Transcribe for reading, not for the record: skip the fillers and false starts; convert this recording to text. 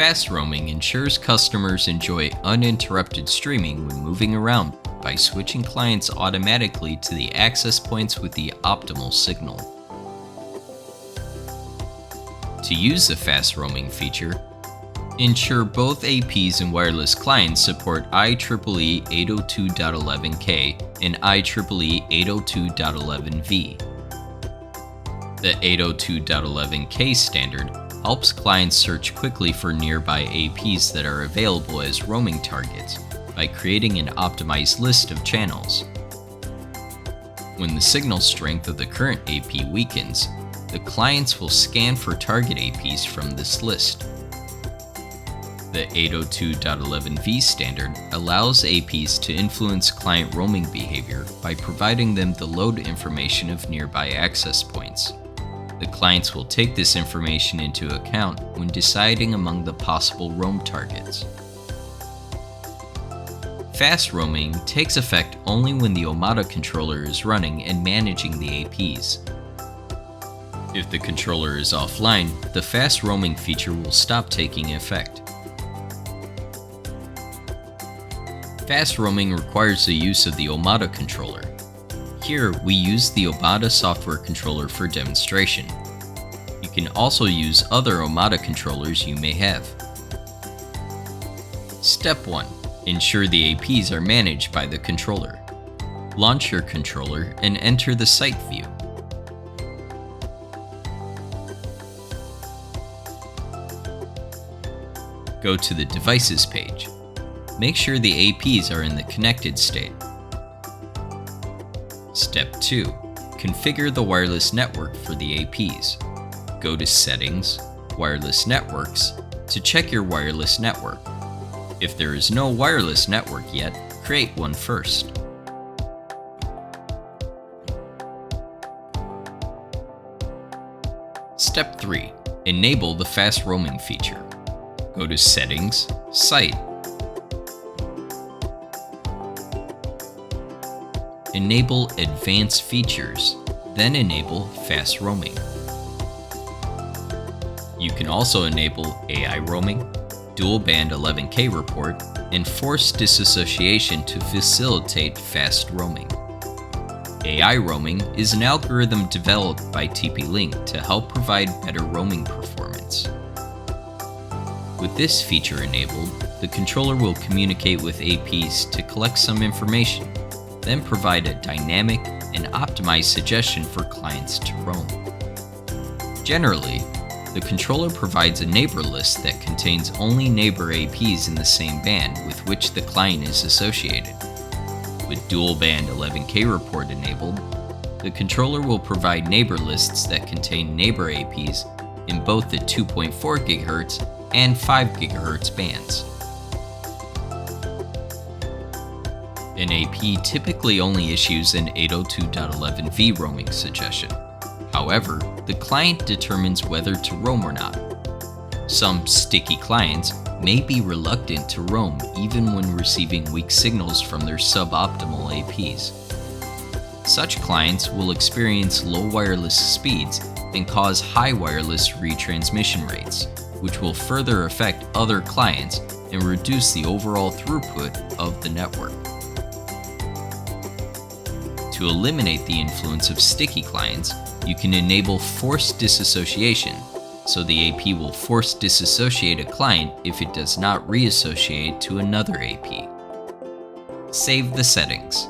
Fast roaming ensures customers enjoy uninterrupted streaming when moving around by switching clients automatically to the access points with the optimal signal. To use the fast roaming feature, ensure both APs and wireless clients support IEEE 802.11k and IEEE 802.11v. The 802.11k standard helps clients search quickly for nearby APs that are available as roaming targets by creating an optimized list of channels. When the signal strength of the current AP weakens, the clients will scan for target APs from this list. The 802.11v standard allows APs to influence client roaming behavior by providing them the load information of nearby access points. The clients will take this information into account when deciding among the possible roam targets. Fast roaming takes effect only when the Omada controller is running and managing the APs. If the controller is offline, the fast roaming feature will stop taking effect. Fast roaming requires the use of the Omada controller. Here, we use the Omada software controller for demonstration. You can also use other Omada controllers you may have. Step 1. Ensure the APs are managed by the controller. Launch your controller and enter the site view. Go to the Devices page. Make sure the APs are in the connected state. Step 2. Configure the wireless network for the APs. Go to Settings, Wireless Networks to check your wireless network. If there is no wireless network yet, create one first. Step 3. Enable the fast roaming feature. Go to Settings, Site. Enable Advanced Features, then enable Fast Roaming. You can also enable AI roaming, dual band 11K report, and forced disassociation to facilitate fast roaming. AI roaming is an algorithm developed by TP-Link to help provide better roaming performance. With this feature enabled, the controller will communicate with APs to collect some information, then provide a dynamic and optimized suggestion for clients to roam. Generally, the controller provides a neighbor list that contains only neighbor APs in the same band with which the client is associated. With dual band 11K report enabled, the controller will provide neighbor lists that contain neighbor APs in both the 2.4 GHz and 5 GHz bands. An AP typically only issues an 802.11v roaming suggestion. However, the client determines whether to roam or not. Some sticky clients may be reluctant to roam even when receiving weak signals from their suboptimal APs. Such clients will experience low wireless speeds and cause high wireless retransmission rates, which will further affect other clients and reduce the overall throughput of the network. To eliminate the influence of sticky clients, you can enable forced disassociation, so the AP will force disassociate a client if it does not reassociate to another AP. Save the settings.